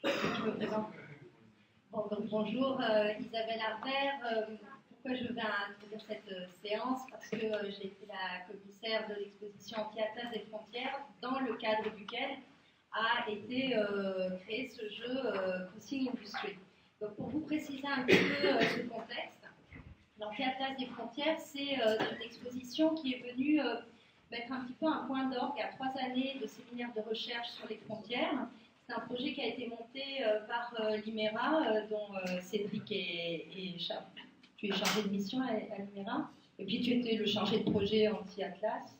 Je me présente. Bon, donc, bonjour, Isabelle Arbert. Pourquoi je vais introduire cette séance? Parce que j'ai été la commissaire de l'exposition Anti-Atlas des frontières, dans le cadre duquel a été créé ce jeu Crossing Industry. Donc, pour vous préciser un petit peu ce contexte, l'Anti-Atlas des frontières, c'est une exposition qui est venue mettre un petit peu un point d'orgue à 3 années de séminaires de recherche sur les frontières. C'est un projet qui a été monté par l'IMERA, dont Cédric est chargé. Tu es chargé de mission à l'IMERA, et puis tu étais le chargé de projet anti-Atlas.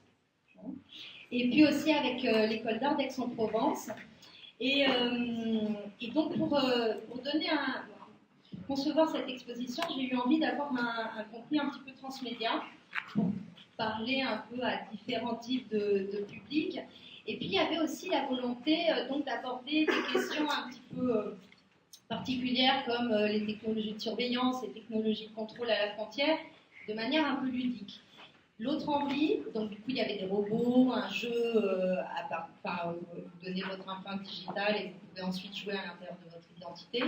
Et puis aussi avec l'école d'art d'Aix-en-Provence. Et donc pour concevoir cette exposition, j'ai eu envie d'avoir un contenu un petit peu transmédia pour parler un peu à différents types de publics. Et puis il y avait aussi la volonté donc d'aborder des questions un petit peu particulières comme les technologies de surveillance, les technologies de contrôle à la frontière, de manière un peu ludique. L'autre envie, donc du coup il y avait des robots, un jeu vous donnez votre empreinte digitale et vous pouvez ensuite jouer à l'intérieur de votre identité.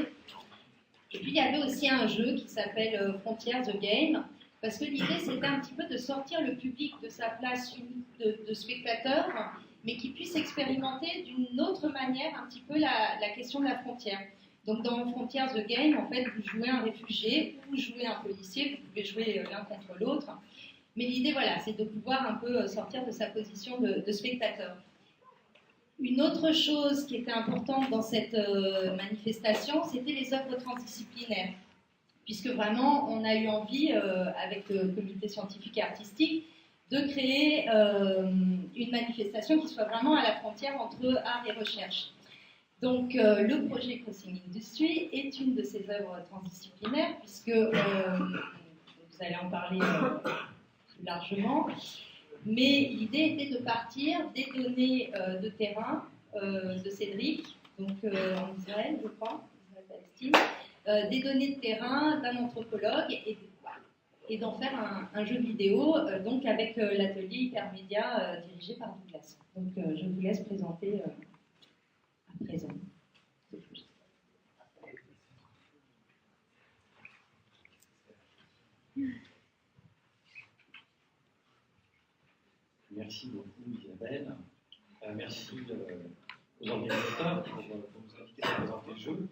Et puis il y avait aussi un jeu qui s'appelle Frontiers the Game, parce que l'idée c'était un petit peu de sortir le public de sa place unique de spectateur, mais qui puisse expérimenter d'une autre manière un petit peu la question de la frontière. Donc dans Frontiers the Game, en fait, vous jouez un réfugié ou vous jouez un policier, vous pouvez jouer l'un contre l'autre. Mais l'idée, voilà, c'est de pouvoir un peu sortir de sa position de spectateur. Une autre chose qui était importante dans cette manifestation, c'était les œuvres transdisciplinaires. Puisque vraiment, on a eu envie, avec le comité scientifique et artistique, de créer une manifestation qui soit vraiment à la frontière entre art et recherche. Donc, le projet Crossing Industry est une de ces œuvres transdisciplinaires, puisque vous allez en parler plus largement, mais l'idée était de partir des données de terrain de Cédric, donc en Israël, je crois, Israël-Palestine, des données de terrain d'un anthropologue et d'en faire un jeu vidéo, donc avec l'atelier Hypermédia dirigé par Douglas. Donc je vous laisse présenter à présent. Merci beaucoup Isabelle. Merci aux organisateurs pour nous inviter à présenter le jeu.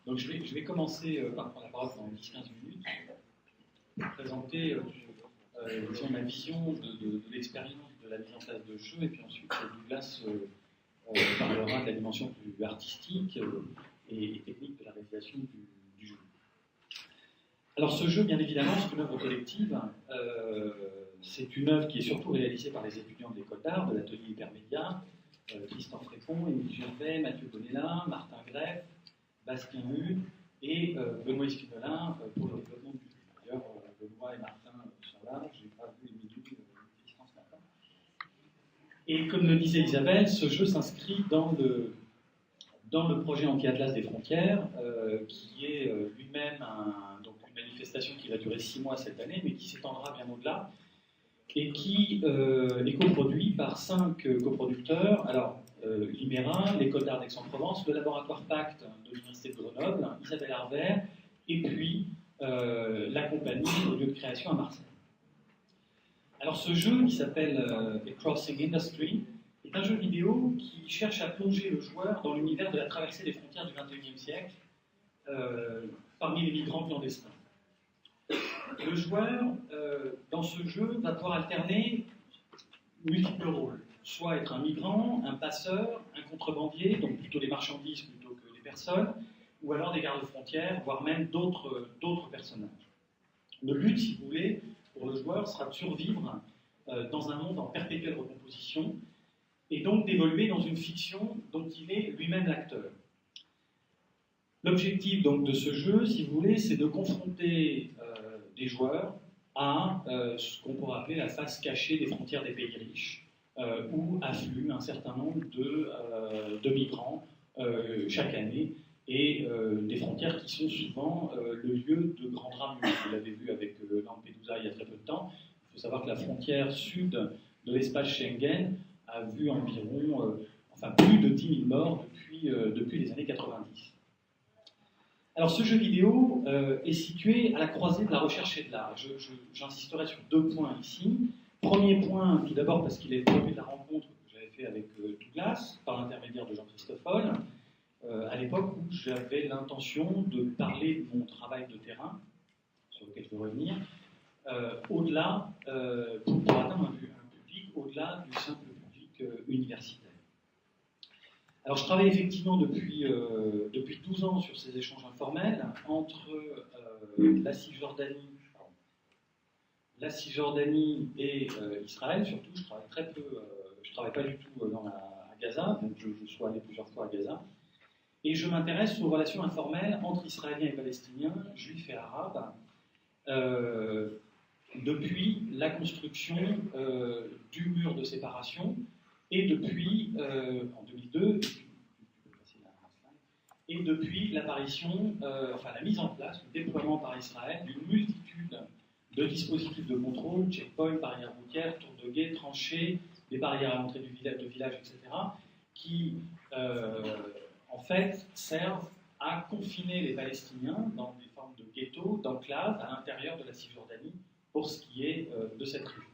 Donc je vais commencer par prendre la parole pendant 10-15 minutes pour présenter disons, ma vision de l'expérience de la mise en place de jeu, et puis ensuite Douglas parlera de la dimension plus artistique et technique de la réalisation du jeu. Alors ce jeu, bien évidemment, c'est une œuvre collective. C'est une œuvre qui est surtout réalisée par les étudiants de l'école d'art, de l'atelier Hypermédia, Christophe Frépon, Émile Gervais, Mathieu Bonnella, Martin Greff, Bastien Hude et Benoît Espinolin pour le développement du jeu. D'ailleurs, Benoît et Martin sont là, je n'ai pas vu Émile ce matin. Et comme le disait Isabelle, ce jeu s'inscrit dans le projet Anti-Atlas des frontières, qui est lui-même une manifestation qui va durer 6 mois cette année, mais qui s'étendra bien au-delà, et qui est coproduit par 5 coproducteurs. Alors, l'IMERA, l'École d'art d'Aix-en-Provence, le laboratoire Pacte de l'Université de Grenoble, Isabelle Arbert, et puis la compagnie au lieu de création à Marseille. Alors, ce jeu, qui s'appelle Crossing Industry, est un jeu vidéo qui cherche à plonger le joueur dans l'univers de la traversée des frontières du XXIe siècle parmi les migrants clandestins. Le joueur, dans ce jeu, va pouvoir alterner multiples rôles. Soit être un migrant, un passeur, un contrebandier, donc plutôt les marchandises plutôt que les personnes, ou alors des gardes-frontières, voire même d'autres personnages. Le but, si vous voulez, pour le joueur, sera de survivre dans un monde en perpétuelle recomposition, et donc d'évoluer dans une fiction dont il est lui-même l'acteur. L'objectif donc de ce jeu, si vous voulez, c'est de confronter des joueurs à ce qu'on pourrait appeler la face cachée des frontières des pays riches, où affluent un certain nombre de migrants chaque année, et des frontières qui sont souvent le lieu de grands drames. Vous l'avez vu avec Lampedusa il y a très peu de temps. Il faut savoir que la frontière sud de l'espace Schengen a vu environ, plus de 10 000 morts depuis les années 90. Alors ce jeu vidéo est situé à la croisée de la recherche et de l'art. J'insisterai sur 2 points ici. Premier point, tout d'abord parce qu'il est le produit de la rencontre que j'avais fait avec Douglas, par l'intermédiaire de Jean-Christophe Foll, à l'époque où j'avais l'intention de parler de mon travail de terrain, sur lequel je vais revenir, au-delà, pour atteindre un public au-delà du simple public universitaire. Alors je travaille effectivement depuis 12 ans sur ces échanges informels entre la Cisjordanie et Israël, surtout. Je travaille très peu, je ne travaille pas du tout à Gaza, donc je suis allé plusieurs fois à Gaza. Et je m'intéresse aux relations informelles entre Israéliens et Palestiniens, Juifs et Arabes, depuis la construction du mur de séparation et depuis, en 2002, et depuis l'apparition, la mise en place, le déploiement par Israël d'une multitude de dispositifs de contrôle, checkpoints, barrières routières, tours de guet, tranchées, des barrières à l'entrée de village, etc., qui, en fait, servent à confiner les Palestiniens dans des formes de ghettos, d'enclaves, à l'intérieur de la Cisjordanie, pour ce qui est de cette région.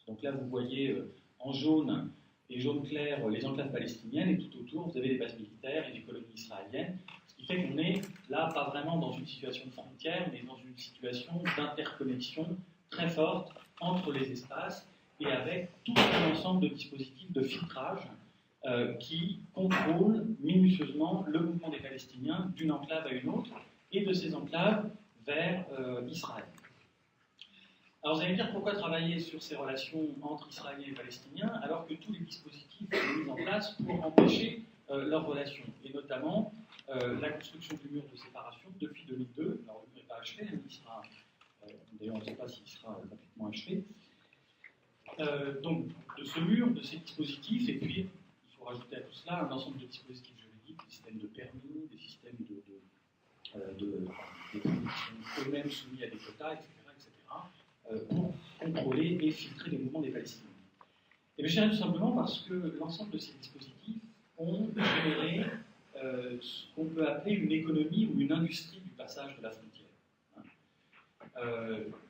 Donc là, vous voyez en jaune et jaune clair les enclaves palestiniennes, et tout autour, vous avez des bases militaires et des colonies israéliennes, ce qui fait qu'on est là, pas vraiment dans une situation de frontière, mais dans une situation d'interconnexion très forte entre les espaces, et avec tout un ensemble de dispositifs de filtrage qui contrôlent minutieusement le mouvement des Palestiniens d'une enclave à une autre, et de ces enclaves vers Israël. Alors vous allez me dire pourquoi travailler sur ces relations entre Israéliens et Palestiniens alors que tous les dispositifs sont mis en place pour empêcher leurs relations, et notamment la construction du mur de séparation depuis 2002. Alors le mur n'est pas achevé, d'ailleurs on ne sait pas s'il sera complètement achevé. Donc de ce mur, de ces dispositifs, et puis il faut rajouter à tout cela un ensemble de dispositifs juridiques, des systèmes de permis, des systèmes qui sont eux-mêmes soumis à des quotas, etc. Pour contrôler et filtrer les mouvements des Palestiniens. Et bien, je dirais tout simplement parce que l'ensemble de ces dispositifs ont généré ce qu'on peut appeler une économie ou une industrie du passage de la frontière.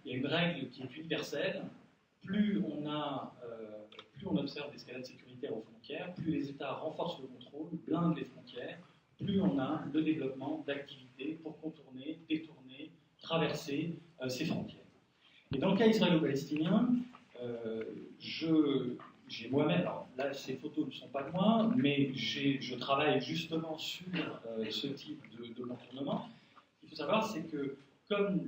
Il y a une règle qui est universelle: plus on observe l'escalade sécuritaire aux frontières, plus les États renforcent le contrôle, blindent les frontières, plus on a le développement d'activités pour contourner, détourner, traverser ces frontières. Et dans le cas israélo-palestinien, j'ai moi-même, alors là ces photos ne sont pas de moi, mais je travaille justement sur ce type de contournement. Ce qu'il faut savoir, c'est que comme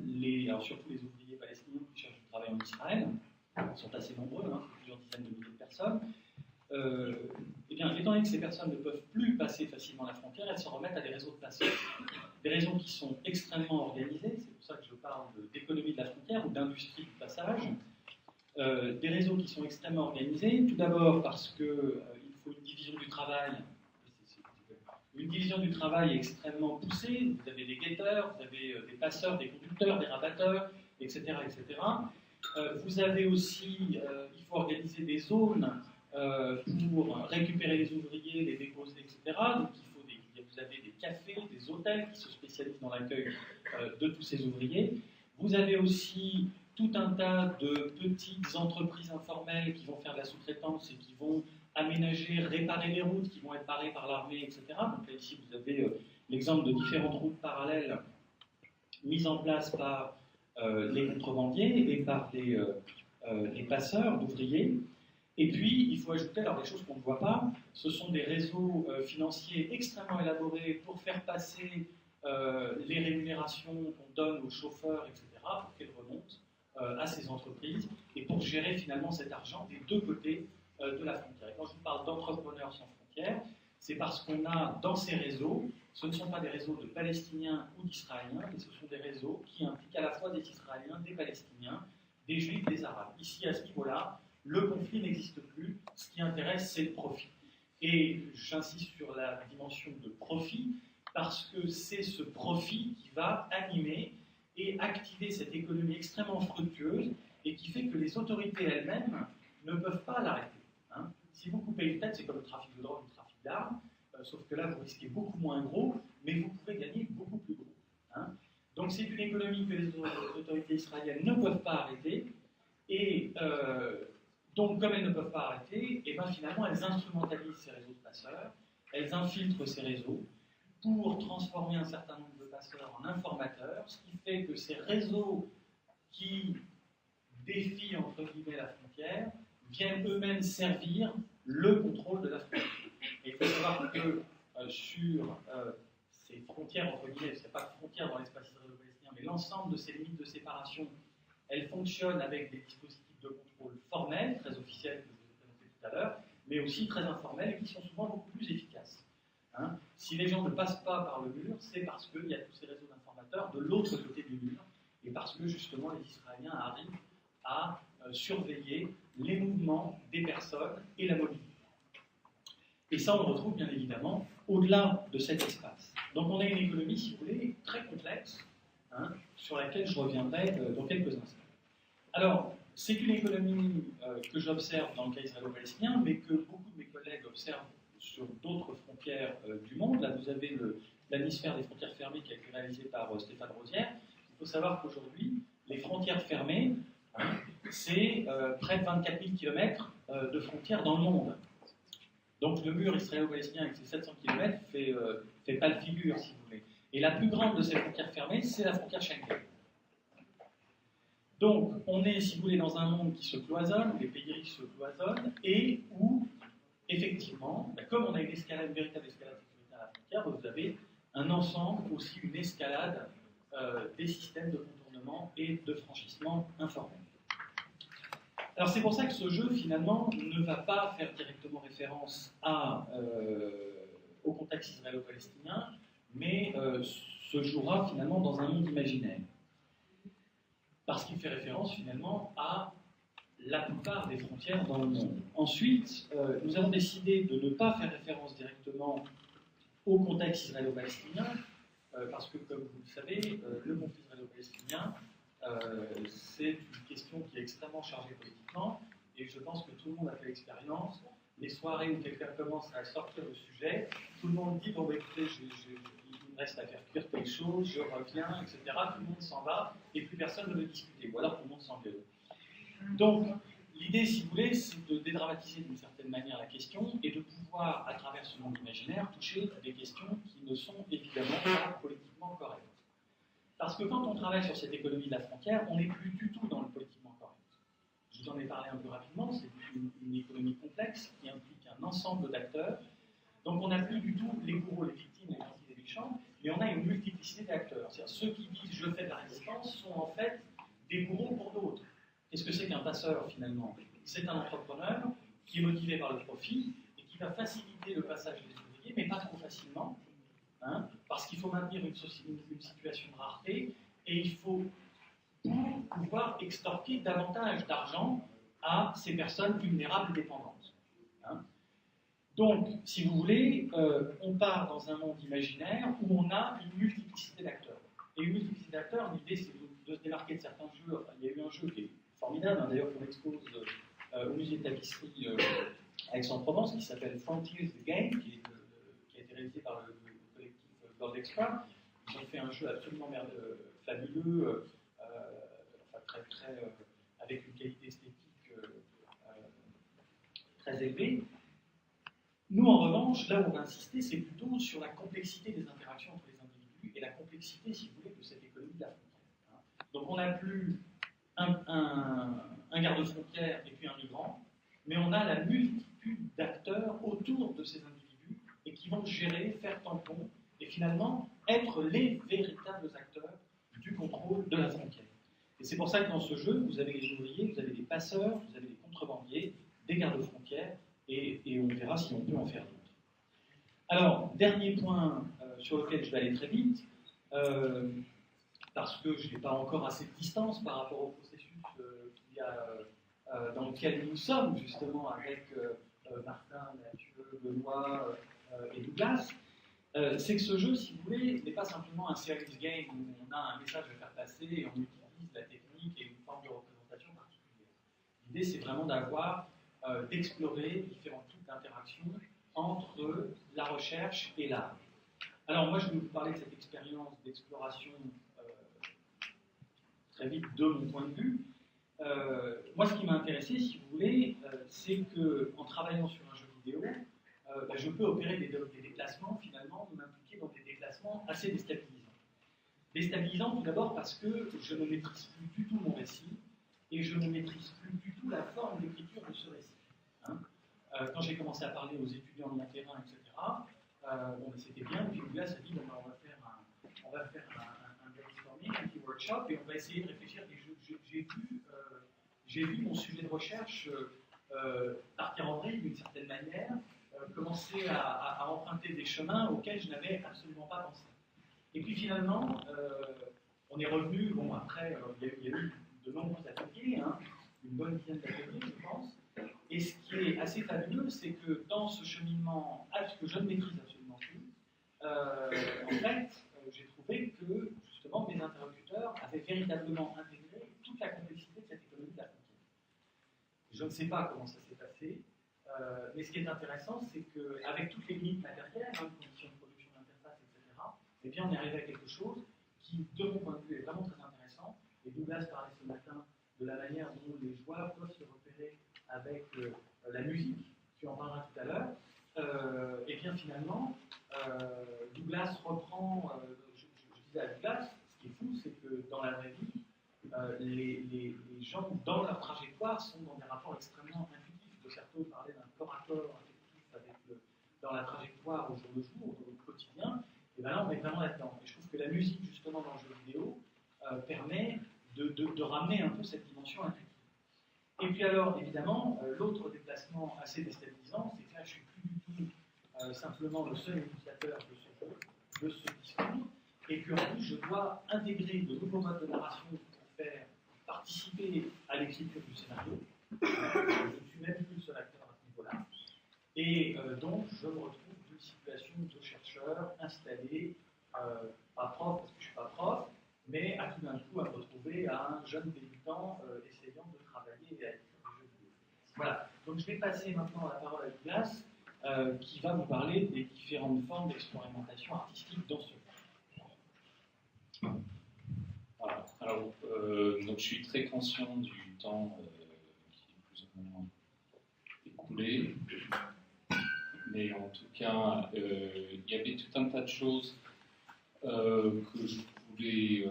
surtout les ouvriers palestiniens qui cherchent du travail en Israël, ils sont assez nombreux, plusieurs dizaines de milliers de personnes, et bien, étant donné que ces personnes ne peuvent plus passer facilement la frontière, elles se remettent à des réseaux de passage. Des réseaux qui sont extrêmement organisés, c'est pour ça que je parle d'économie de la frontière ou d'industrie du passage. Des réseaux qui sont extrêmement organisés, tout d'abord parce qu'il faut une division du travail. Une division du travail extrêmement poussée. Vous avez des guetteurs, vous avez des passeurs, des conducteurs, des rabatteurs, etc. etc. Vous avez aussi, il faut organiser des zones pour récupérer les ouvriers, les déposer, etc. Donc vous avez des cafés, des hôtels qui se spécialisent dans l'accueil de tous ces ouvriers. Vous avez aussi tout un tas de petites entreprises informelles qui vont faire de la sous-traitance et qui vont aménager, réparer les routes, qui vont être barrées par l'armée, etc. Donc là, ici, vous avez l'exemple de différentes routes parallèles mises en place par les contrebandiers et par les passeurs d'ouvriers. Et puis, il faut ajouter, alors des choses qu'on ne voit pas, ce sont des réseaux financiers extrêmement élaborés pour faire passer les rémunérations qu'on donne aux chauffeurs, etc., pour qu'elles remontent à ces entreprises, et pour gérer finalement cet argent des deux côtés de la frontière. Et quand je vous parle d'entrepreneurs sans frontières, c'est parce qu'on a dans ces réseaux, ce ne sont pas des réseaux de Palestiniens ou d'Israéliens, mais ce sont des réseaux qui impliquent à la fois des Israéliens, des Palestiniens, des Juifs, des Arabes. Ici, à ce niveau-là, le conflit n'existe plus, ce qui intéresse, c'est le profit. Et j'insiste sur la dimension de profit, parce que c'est ce profit qui va animer et activer cette économie extrêmement fructueuse, et qui fait que les autorités elles-mêmes ne peuvent pas l'arrêter. Si vous coupez une tête, c'est comme le trafic de drogue, le trafic d'armes, sauf que là, vous risquez beaucoup moins gros, mais vous pouvez gagner beaucoup économie que les autorités israéliennes ne peuvent pas arrêter, et donc comme elles ne peuvent pas arrêter, et ben finalement elles instrumentalisent ces réseaux de passeurs, elles infiltrent ces réseaux pour transformer un certain nombre de passeurs en informateurs, ce qui fait que ces réseaux qui défient entre guillemets la frontière viennent eux-mêmes servir le contrôle de la frontière. Et il faut savoir que sur ces frontières, entre guillemets, ce n'est pas de frontières dans l'espace israélo-palestinien, mais l'ensemble de ces limites de séparation, elles fonctionnent avec des dispositifs de contrôle formels, très officiels, que je vous ai présentés tout à l'heure, mais aussi très informels et qui sont souvent beaucoup plus efficaces. Hein, si les gens ne passent pas par le mur, c'est parce qu'il y a tous ces réseaux d'informateurs de l'autre côté du mur, et parce que justement les Israéliens arrivent à surveiller les mouvements des personnes et la mobilité. Et ça, on le retrouve bien évidemment au-delà de cet espace. Donc on a une économie, si vous voulez, très complexe, hein, sur laquelle je reviendrai dans quelques instants. Alors, c'est une économie que j'observe dans le cas israélo-palestinien, mais que beaucoup de mes collègues observent sur d'autres frontières du monde. Là, vous avez l'hémisphère des frontières fermées qui a été réalisé par Stéphane Rosière. Il faut savoir qu'aujourd'hui, les frontières fermées, hein, c'est près de 24 000 km de frontières dans le monde. Donc le mur israélo-palestinien avec ses 700 km fait pas le figure, si vous voulez. Et la plus grande de ces frontières fermées, c'est la frontière Schengen. Donc on est, si vous voulez, dans un monde qui se cloisonne, où les pays riches se cloisonnent, et où, effectivement, comme on a une véritable escalade sécuritaire à la frontière, vous avez un ensemble, aussi une escalade des systèmes de contournement et de franchissement informel. Alors c'est pour ça que ce jeu, finalement, ne va pas faire directement référence au contexte israélo-palestinien, mais se jouera finalement dans un monde imaginaire. Parce qu'il fait référence finalement à la plupart des frontières dans le monde. Ensuite, nous avons décidé de ne pas faire référence directement au contexte israélo-palestinien, parce que, comme vous le savez, le conflit israélo-palestinien, c'est une question qui est extrêmement chargée politiquement, et je pense que tout le monde a fait l'expérience. Les soirées où quelqu'un commence à sortir le sujet, tout le monde dit, bon, bah, écoutez, il me reste à faire cuire quelque chose, je reviens, etc. Tout le monde s'en va, et plus personne ne veut discuter, ou alors tout le monde s'engueule. Donc, l'idée, si vous voulez, c'est de dédramatiser d'une certaine manière la question, et de pouvoir, à travers ce monde imaginaire, toucher à des questions qui ne sont évidemment pas politiquement correctes. Parce que quand on travaille sur cette économie de la frontière, on n'est plus du tout dans le politiquement correct. Je vous en ai parlé un peu rapidement, c'est une économie complexe qui implique un ensemble d'acteurs. Donc on n'a plus du tout les bourreaux, les victimes, les gentils et les méchants, mais on a une multiplicité d'acteurs. C'est-à-dire ceux qui disent je fais de la résistance sont en fait des bourreaux pour d'autres. Qu'est-ce que c'est qu'un passeur finalement? C'est un entrepreneur qui est motivé par le profit et qui va faciliter le passage des ouvriers, mais pas trop facilement. Hein, parce qu'il faut maintenir une situation de rareté et il faut pouvoir extorquer davantage d'argent à ces personnes vulnérables et dépendantes. Hein. Donc, si vous voulez, on part dans un monde imaginaire où on a une multiplicité d'acteurs. Et une multiplicité d'acteurs, l'idée c'est de se démarquer de certains jeux. Enfin, il y a eu un jeu qui est formidable, hein, d'ailleurs qu'on expose au musée de tapisserie à Aix-en-Provence, qui s'appelle Frontiers the Game, qui a été réalisé par le World Extra. Ils ont fait un jeu absolument fabuleux, avec une qualité esthétique très élevée. Nous, en revanche, là où on va insister, c'est plutôt sur la complexité des interactions entre les individus et la complexité, si vous voulez, de cette économie de la frontière. Donc on n'a plus un garde-frontière et puis un migrant, mais on a la multitude d'acteurs autour de ces individus et qui vont gérer, faire tampon, et finalement être les véritables acteurs du contrôle de la frontière. Et c'est pour ça que dans ce jeu, vous avez les ouvriers, vous avez des passeurs, vous avez des contrebandiers, des gardes-frontières, et on verra si on peut en faire d'autres. Alors, dernier point sur lequel je vais aller très vite, parce que je n'ai pas encore assez de distance par rapport au processus qu'il y a, dans lequel nous sommes, justement, avec Martin, Mathieu, Benoît et Douglas. C'est que ce jeu, si vous voulez, n'est pas simplement un serious game où on a un message à faire passer et on utilise la technique et une forme de représentation particulière. L'idée, c'est vraiment d'explorer différents types d'interactions entre la recherche et l'art. Alors moi, je vais vous parler de cette expérience d'exploration très vite de mon point de vue. Moi, ce qui m'a intéressé, si vous voulez, c'est qu'en travaillant sur un jeu vidéo, je peux opérer des déplacements, finalement, m'impliquer dans des déplacements assez déstabilisants. Déstabilisant tout d'abord parce que je ne maîtrise plus du tout mon récit et je ne maîtrise plus du tout la forme d'écriture de ce récit. Hein, quand j'ai commencé à parler aux étudiants de mon terrain, etc., c'était bien, puis Douglas a dit on va faire un brainstorming, un petit workshop, et on va essayer de réfléchir. Et j'ai vu mon sujet de recherche partir en vrille d'une certaine manière, commencer à emprunter des chemins auxquels je n'avais absolument pas pensé. Et puis finalement, on est revenu, après, il y a eu de nombreux ateliers, hein, une bonne dizaine d'ateliers, je pense. Et ce qui est assez fabuleux, c'est que dans ce cheminement que je ne maîtrise absolument plus, en fait, j'ai trouvé que, justement, mes interlocuteurs avaient véritablement intégré toute la complexité de cette économie de la frontière. Je ne sais pas comment ça s'est passé, mais ce qui est intéressant, c'est qu'avec toutes les limites matérielles, conditions de production d'interface, etc., eh bien, on est arrivé à quelque chose qui, de mon point de vue, est vraiment très intéressant. Et Douglas parlait ce matin de la manière dont les joueurs peuvent se repérer avec la musique, tu en parleras tout à l'heure. Et bien finalement, Douglas reprend, je disais à Douglas, ce qui est fou, c'est que dans la vraie vie, les gens, dans leur trajectoire, sont dans des rapports extrêmement intuitifs. De Certeau parlait d'un corps à corps affectif dans la trajectoire au jour le jour, au quotidien. Et bien là, on est vraiment là-dedans. Et je trouve que la musique, justement, dans le jeu vidéo, permet de ramener un peu cette dimension intuitive. Et puis alors, évidemment, l'autre déplacement assez déstabilisant, c'est que là, je ne suis plus du tout simplement le seul utilisateur de ce jeu, de ce discours, et qu'en plus, je dois intégrer de nouveaux modes de narration pour faire participer à l'écriture du scénario. Je ne suis même plus le seul acteur à ce niveau-là. Et donc, je me retrouve d'une situation de chercheur installé, pas prof, parce que je ne suis pas prof, mais à tout d'un coup à me retrouver à un jeune débutant essayant de travailler et à écrire des jeux vidéo. Voilà, donc je vais passer maintenant la parole à Douglas, qui va vous parler des différentes formes d'expérimentation artistique dans ce jeu. Voilà. Alors, donc je suis très conscient du temps qui est plus ou moins écoulé, mais en tout cas, il y avait tout un tas de choses que je voulais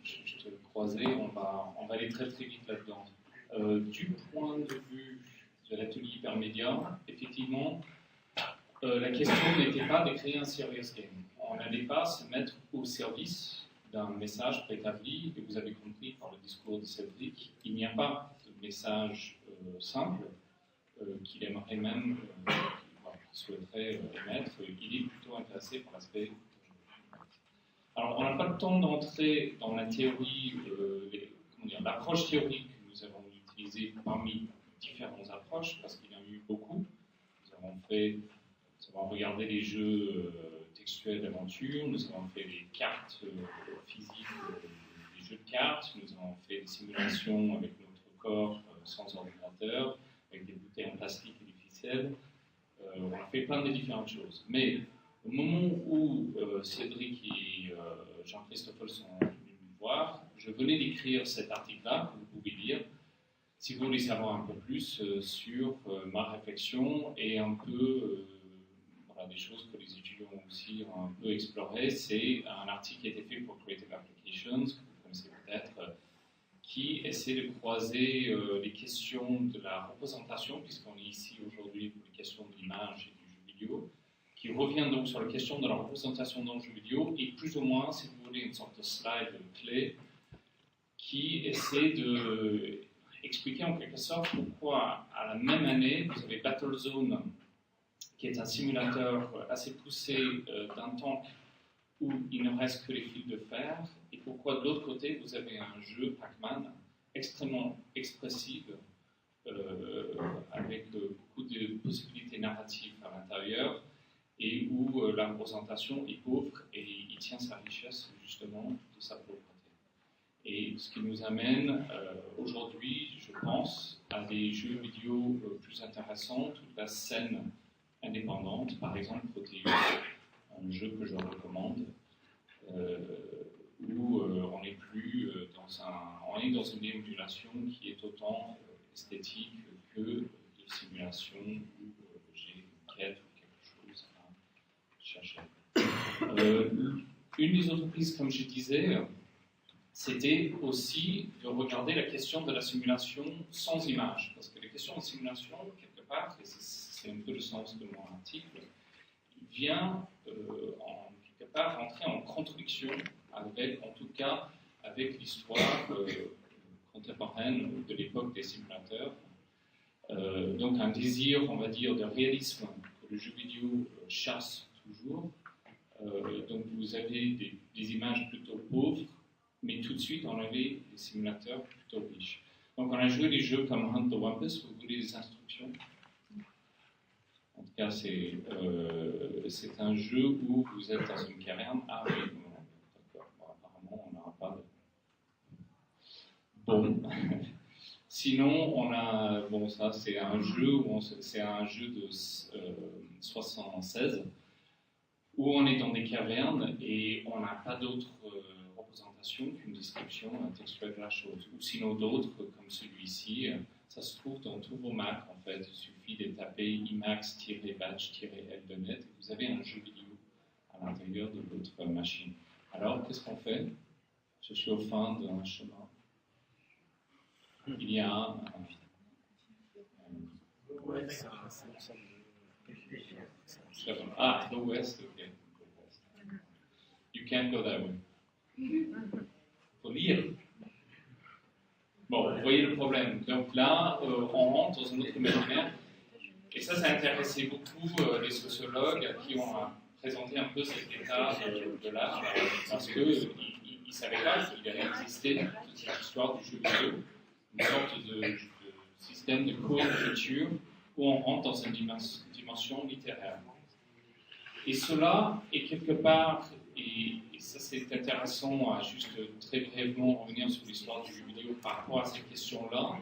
je te croiser. On va aller très très vite là-dedans. Du point de vue de l'atelier hypermédia, effectivement, la question n'était pas de créer un serious game. On n'allait pas se mettre au service d'un message préétabli, et vous avez compris par le discours de Cédric, il n'y a pas de message simple qu'il aimerait même, qu'il souhaiterait émettre. Il est plutôt intéressé par l'aspect. Alors, on n'a pas le temps d'entrer dans la théorie, l'approche théorique que nous avons utilisée parmi différentes approches, parce qu'il y en a eu beaucoup. Nous avons regardé les jeux textuels d'aventure, nous avons fait des cartes physiques, des jeux de cartes, nous avons fait des simulations avec notre corps sans ordinateur, avec des bouteilles en plastique et des ficelles. On a fait plein de différentes choses. Mais au moment où Cédric et Jean-Christophe sont venus me voir, je venais d'écrire cet article-là, que vous pouvez lire, si vous voulez savoir un peu plus sur ma réflexion et un peu des choses que les étudiants aussi ont un peu explorées. C'est un article qui a été fait pour Creative Applications, que vous connaissez peut-être, qui essaie de croiser les questions de la représentation, puisqu'on est ici aujourd'hui pour les questions de l'image et du jeu vidéo, qui revient donc sur la question de la représentation dans le jeu vidéo, et plus ou moins, si vous voulez, une sorte de slide clé qui essaie de expliquer en quelque sorte pourquoi, à la même année, vous avez Battlezone, qui est un simulateur assez poussé d'un temps où il ne reste que les fils de fer, et pourquoi de l'autre côté, vous avez un jeu Pac-Man extrêmement expressif, avec beaucoup de possibilités narratives à l'intérieur, et où la représentation est pauvre, et il tient sa richesse justement de sa pauvreté. Et ce qui nous amène aujourd'hui, je pense, à des jeux vidéo plus intéressants, toute la scène indépendante, par exemple Proteus, un jeu que je recommande, où où on est plus on est dans une émulation qui est autant esthétique que de simulation où j'ai une quête ou quelque chose à chercher. Une des entreprises, comme je disais, c'était aussi de regarder la question de la simulation sans image. Parce que la question de la simulation, quelque part, et c'est un peu le sens de mon article, vient quelque part rentrer en contradiction avec, en tout cas, avec l'histoire contemporaine de l'époque des simulateurs. Donc un désir, on va dire, de réalisme que le jeu vidéo chasse toujours. Donc vous avez des images plutôt pauvres, mais tout de suite on avait des simulateurs plutôt riches. Donc on a joué des jeux comme Hunt the Wampus. Vous voulez des instructions? En tout cas, c'est un jeu où vous êtes dans une caverne. Ah oui, d'accord. Bon, apparemment, on n'aura pas de... Bon. Sinon, on a... Bon, ça, c'est un jeu de 76 où on est dans des cavernes et on n'a pas d'autre représentation qu'une description, un textuel de la chose. Ou sinon d'autres, comme celui-ci, ça se trouve dans tous vos Mac, en fait. Il suffit de taper Emacs-batch-l de net et vous avez un jeu vidéo à l'intérieur de votre machine. Alors, qu'est-ce qu'on fait? Je suis au fin d'un chemin. Il y a the West, ok. You can't go that way. Faut lire. Bon, vous voyez le problème. Donc là, on rentre dans un autre imaginaire. Et ça a intéressé beaucoup les sociologues qui ont présenté un peu cet état de l'art, parce qu'ils ne savaient pas qu'il allait exister toute cette histoire du jeu vidéo, une sorte de système de co-écriture où on rentre dans une dimension littéraire. Et cela est quelque part, et ça c'est intéressant à juste très brièvement revenir sur l'histoire du jeu vidéo par rapport à ces questions-là.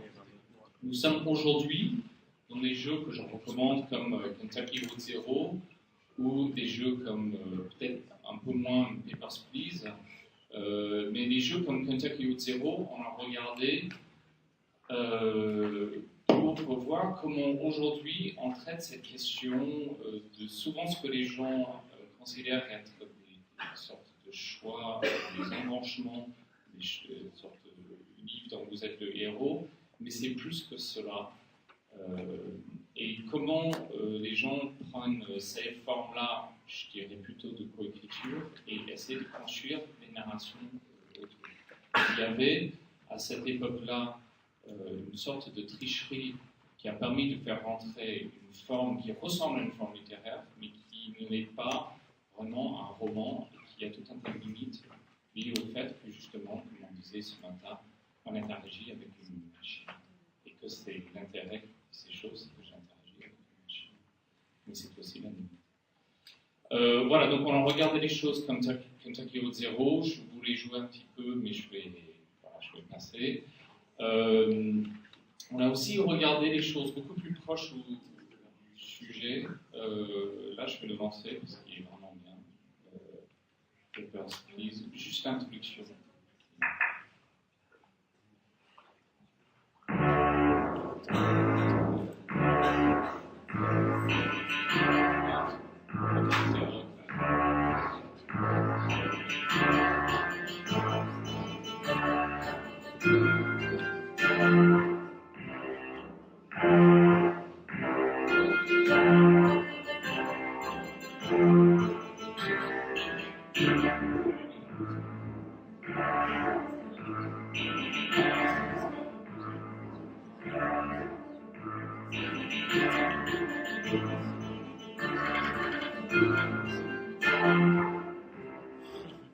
Nous sommes aujourd'hui dans des jeux que je recommande comme Kentucky Route Zero ou des jeux comme peut-être un peu moins Papers, Please, mais des jeux comme Kentucky Route Zero, on a regardé pour voir comment aujourd'hui on traite cette question de souvent ce que les gens considèrent être des sortes de choix, des embranchements, des sortes de livres dont vous êtes le héros, mais c'est plus que cela. Et comment les gens prennent ces formes-là, je dirais plutôt de coécriture, et essaient de construire des narrations autour. Il y avait à cette époque-là une sorte de tricherie qui a permis de faire rentrer une forme qui ressemble à une forme littéraire, mais qui ne l'est pas vraiment un roman, et qui a tout un tas de limites liées au fait que, justement, comme on disait ce matin, on interagit avec une machine. Et que c'est l'intérêt de ces choses, c'est que j'interagis avec une machine. Mais c'est aussi la limite. Voilà, donc on a regardé les choses comme Kentucky Route Zero. Je voulais jouer un petit peu, mais je vais passer. On a aussi regardé les choses beaucoup plus proches du sujet. Là, je vais le lancer parce qu'il est vraiment bien. Papers, Please. Juste l'introduction.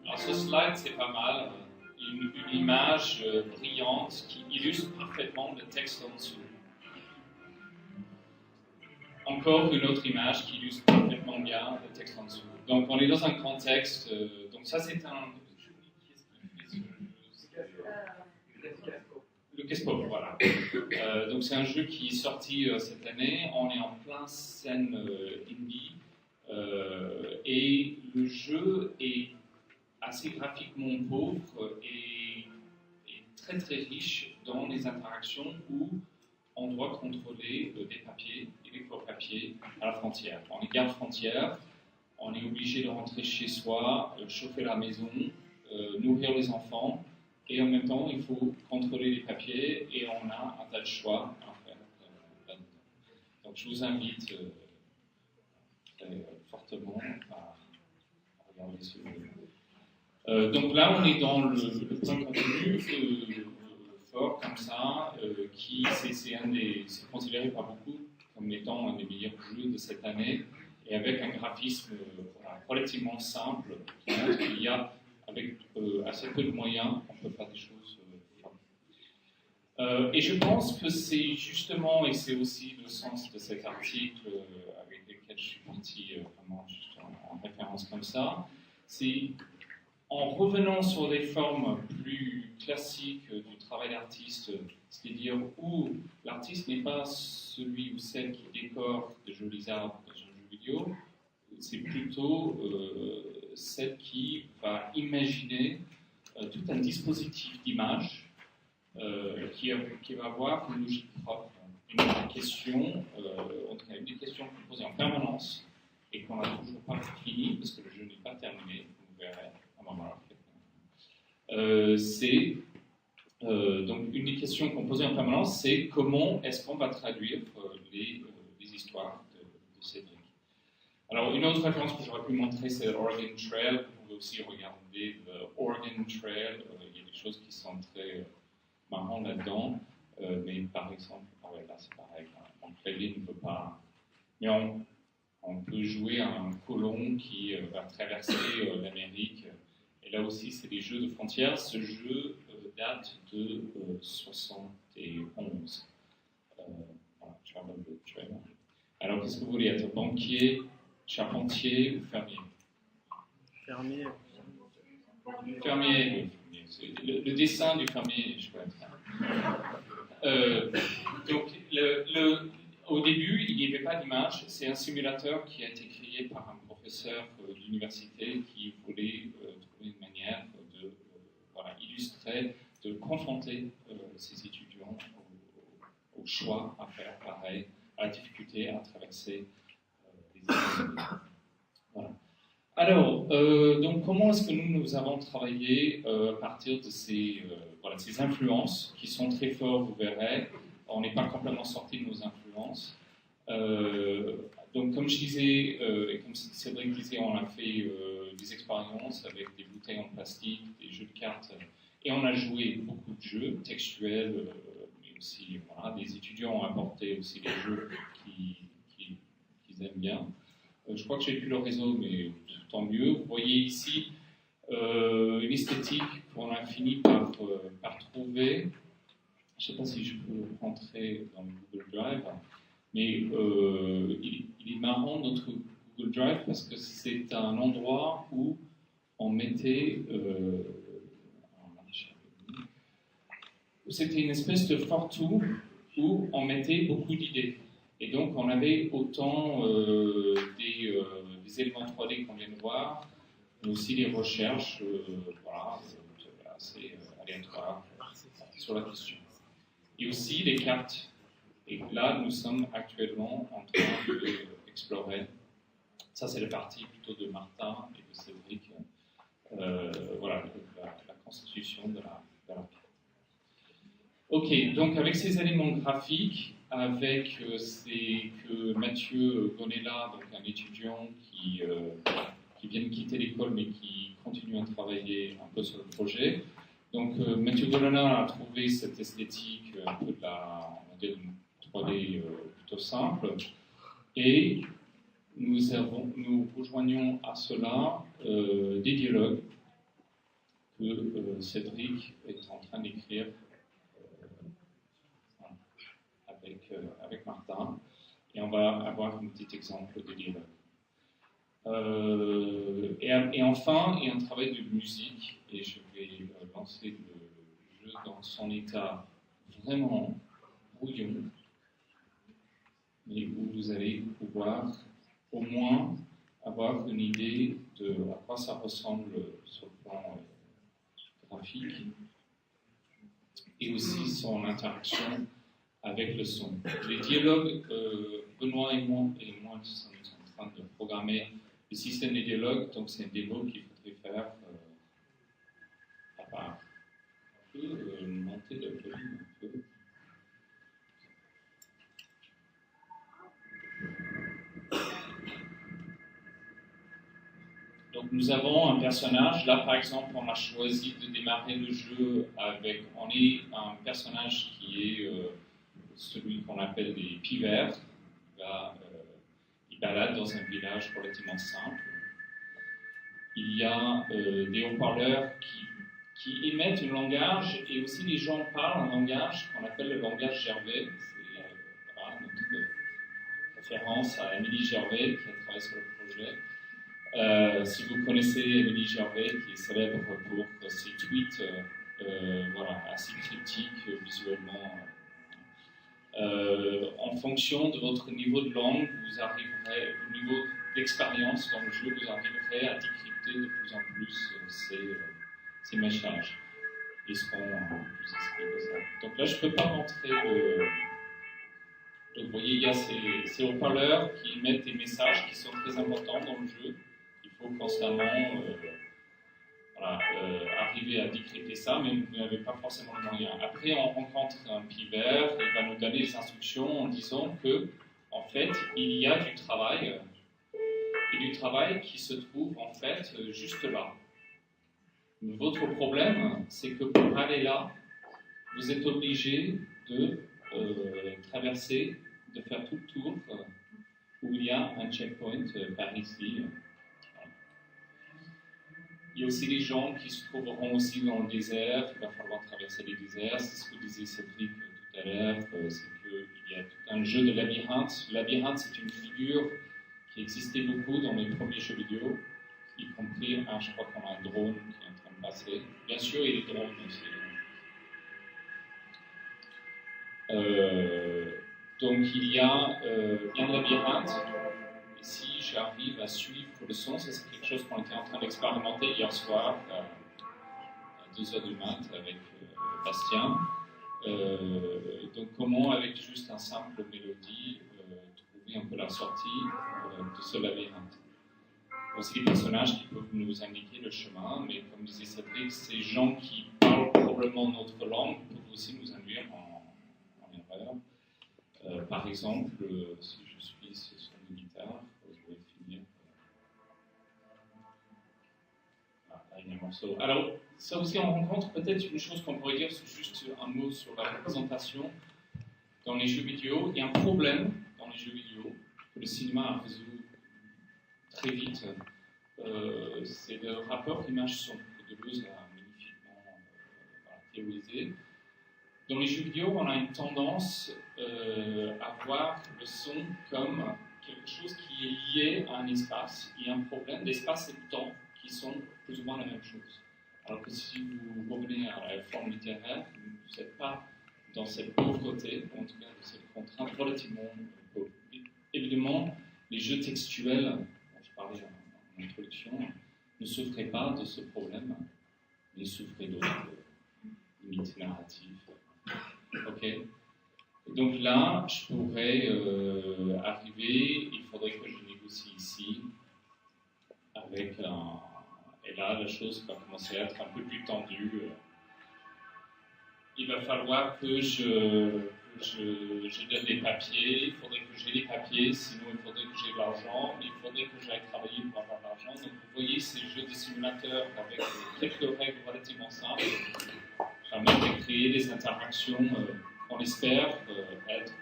Alors ce slide, c'est pas mal. Une image brillante qui illustre parfaitement le texte en dessous. Encore une autre image qui illustre parfaitement bien le texte en dessous. Donc on est dans un contexte. Donc ça c'est un. Le Kespo, voilà. Donc c'est un jeu qui est sorti cette année. On est en plein scène indie et le jeu est assez graphiquement pauvre et très très riche dans les interactions où on doit contrôler des papiers et des faux papiers à la frontière. On est garde-frontière, on est obligé de rentrer chez soi, chauffer la maison, nourrir les enfants, et en même temps il faut contrôler les papiers et on a un tas de choix à faire là-dedans. Donc je vous invite très fortement à regarder ce vidéo. Donc là on est dans le point contenu fort comme ça, qui c'est considéré par beaucoup comme étant un des meilleurs jeux de cette année, et avec un graphisme relativement simple qui montre qu'il y a, avec assez peu de moyens, on peut faire des choses fortes. Et je pense que c'est justement, et c'est aussi le sens de cet article avec lequel je suis parti vraiment juste en référence comme ça, c'est en revenant sur des formes plus classiques du travail d'artiste, c'est-à-dire où l'artiste n'est pas celui ou celle qui décore de jolis arbres dans un jeu vidéo, c'est plutôt celle qui va imaginer tout un dispositif d'image qui va avoir une logique propre, des questions posées en permanence et qu'on n'a toujours pas fini parce que le jeu n'est pas terminé, vous verrez. Donc une des questions qu'on posait en permanence, c'est comment est-ce qu'on va traduire les histoires de Cédric. Alors une autre référence que j'aurais pu montrer, c'est Oregon Trail. Vous pouvez aussi regarder Oregon Trail. Il y a des choses qui sont très marrantes là-dedans, mais par exemple, là c'est pareil, un clavier ne peut pas, mais on peut jouer à un colon qui va traverser l'Amérique. Et là aussi, c'est des jeux de frontières. Ce jeu date de 71. Voilà, alors, qu'est-ce que vous voulez être? Banquier, charpentier ou fermier? Fermier. Fermier, oui. Le dessin du fermier est chouette. Donc, au début, il n'y avait pas d'image. C'est un simulateur qui a été créé par un professeur d'université qui voulait trouver une manière de illustrer, de confronter ses étudiants au choix à faire pareil, à la difficulté à traverser les États-Unis. Voilà. Alors, donc comment est-ce que nous avons travaillé à partir de ces influences qui sont très fortes, vous verrez. On n'est pas complètement sorti de nos influences. Donc, comme je disais, et comme Cédric disait, on a fait des expériences avec des bouteilles en plastique, des jeux de cartes, et on a joué beaucoup de jeux textuels, mais aussi, voilà, des étudiants ont apporté aussi des jeux qu'ils aiment bien. Je crois que j'ai plus le réseau, mais tant mieux. Vous voyez ici une esthétique qu'on a fini par trouver. Je ne sais pas si je peux rentrer dans le Google Drive, mais il est marrant notre Google Drive parce que c'est un endroit où on mettait, c'était une espèce de fourre-tout où on mettait beaucoup d'idées. Et donc on avait autant des éléments 3D qu'on vient de voir, mais aussi des recherches assez aléatoires sur la question. Et aussi des cartes. Et là, nous sommes actuellement en train d'explorer. Ça, c'est la partie plutôt de Martin et de Cédric. Voilà, la constitution de la carte. Ok, donc avec ces éléments graphiques, avec que Mathieu Gonella, donc un étudiant qui vient de quitter l'école mais qui continue à travailler un peu sur le projet. Donc Mathieu Gonella a trouvé cette esthétique un peu de la 3D plutôt simple, et nous rejoignons à cela des dialogues que Cédric est en train d'écrire avec Martin, et on va avoir un petit exemple de dialogue. Et enfin, il y a un travail de musique, et je vais lancer le jeu dans son état vraiment brouillon, mais où vous allez pouvoir au moins avoir une idée de à quoi ça ressemble sur le plan graphique et aussi son interaction avec le son. Les dialogues, Benoît et moi sommes en train de programmer le système des dialogues, donc c'est une démo qu'il faudrait faire à part. On peut monter le volume un peu. Donc nous avons un personnage, là par exemple on a choisi de démarrer le jeu avec, on est un personnage qui est celui qu'on appelle des pivers. Il balade dans un village relativement simple. Il y a des haut-parleurs qui émettent un langage et aussi les gens parlent un langage qu'on appelle le langage Gervais. C'est voilà, notre référence à Émilie Gervais qui a travaillé sur le projet. Si vous connaissez Émilie Gervais, qui est célèbre pour ses tweets voilà, assez critiques visuellement, en fonction de votre niveau de langue, vous arriverez, au niveau d'expérience dans le jeu, vous arriverez à décrypter de plus en plus ces messages. Ils seront plus expliqués que ça. Donc là, je ne peux pas montrer le. Donc, vous voyez, il y a ces haut-parleurs qui émettent des messages qui sont très importants dans le jeu. Il faut constamment arriver à décrypter ça, mais vous n'avez pas forcément le moyen. Après, on rencontre un pivert, il va nous donner des instructions en disant que, en fait, il y a du travail, et du travail qui se trouve en fait juste là. Votre problème, c'est que pour aller là, vous êtes obligé de traverser, de faire tout le tour où il y a un checkpoint par ici. Il y a aussi des gens qui se trouveront aussi dans le désert, il va falloir traverser les déserts, c'est ce que disait Cédric tout à l'heure, c'est qu'il y a tout un jeu de labyrinthe. Le labyrinthe, c'est une figure qui existait beaucoup dans les premiers jeux vidéo, y compris, je crois qu'on a un drone qui est en train de passer. Bien sûr, il y a des drones aussi. Donc il y a un labyrinthe. Et si j'arrive à suivre le son, ça c'est quelque chose qu'on était en train d'expérimenter hier soir à 2h du mat avec Bastien. Donc comment avec juste un simple mélodie trouver un peu la sortie de ce labyrinthe. Aussi des personnages qui peuvent nous indiquer le chemin, mais comme disait Cédric, ces gens qui parlent probablement notre langue peuvent aussi nous induire en erreur. Par exemple, si je suis ce son de guitare, je vais finir. Là, il y a un morceau. Alors, ça aussi, on rencontre peut-être une chose qu'on pourrait dire, c'est juste un mot sur la représentation dans les jeux vidéo. Il y a un problème dans les jeux vidéo que le cinéma a résolu très vite. C'est le rapport image-son que Deleuze a magnifiquement théorisé. Dans les jeux vidéo, on a une tendance à voir le son comme quelque chose qui est lié à un espace. Il y a un problème d'espace et de temps qui sont plus ou moins la même chose. Alors que si vous revenez à la forme littéraire, vous n'êtes pas dans cette pauvreté, ou en tout cas dans cette contrainte relativement pauvre. Évidemment, les jeux textuels, dont je parlais en introduction, ne souffraient pas de ce problème, mais souffraient d'autres limites narratives. Ok. Donc là, je pourrais arriver, il faudrait que je négocie ici, avec un. Et là, la chose va commencer à être un peu plus tendue. Il va falloir que je donne des papiers, il faudrait que j'ai des papiers, sinon il faudrait que j'ai de l'argent, il faudrait que j'aille travailler pour avoir de l'argent. Donc vous voyez ces jeux de simulateurs avec quelques règles relativement simples, permettent de créer des interactions qu'on espère être,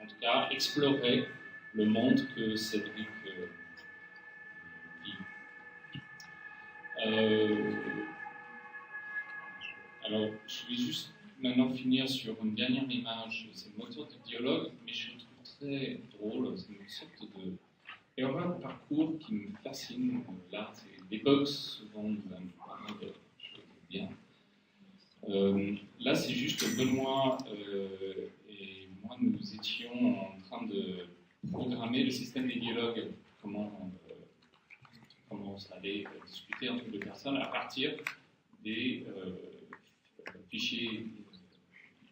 en tout cas, explorer le monde que Cédric vit. Alors, je vais juste maintenant finir sur une dernière image. C'est le moteur de dialogue, mais je le trouve très drôle. C'est une sorte de. Et on a un parcours qui me fascine. Là, c'est des bugs, souvent, pas de choses bien. Là, c'est juste que Benoît et moi, nous étions en train de programmer le système des dialogues, comment vont aller discuter entre deux personnes à partir des fichiers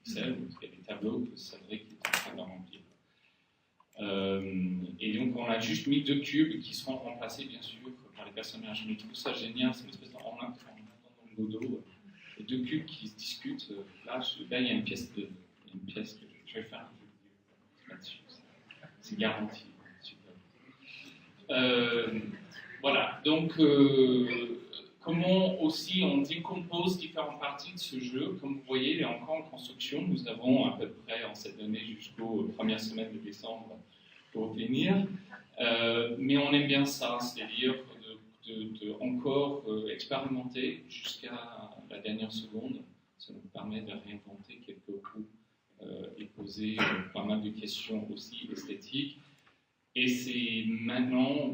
Excel, des tableaux que Cédric est en train de remplir. Et donc on a juste mis 2 cubes qui seront remplacés bien sûr par les personnages. Mais je trouve ça génial, c'est une espèce dans le dodo, 2 cubes qui se discutent. Là il y a une pièce que je vais faire un jeu là-dessus. C'est garanti. Super. Voilà, donc comment aussi on décompose différentes parties de ce jeu. Comme vous voyez, il est encore en construction. Nous avons à peu près en cette année jusqu'aux premières semaines de décembre pour finir. Mais on aime bien ça, c'est-à-dire de encore expérimenter jusqu'à la dernière seconde. Ça nous permet de réinventer quelques coups et poser pas mal de questions aussi esthétiques. Et c'est maintenant,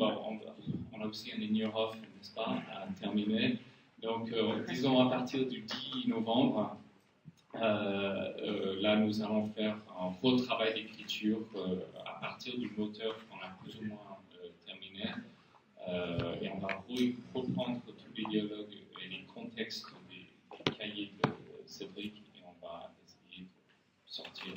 on a aussi un in off, n'est-ce pas, à terminer. Donc, disons à partir du 10 novembre, là, nous allons faire un gros travail d'écriture à partir du moteur qu'on a plus ou moins terminé. Et on va reprendre tous les dialogues et les contextes des cahiers de Cédric et on va essayer de sortir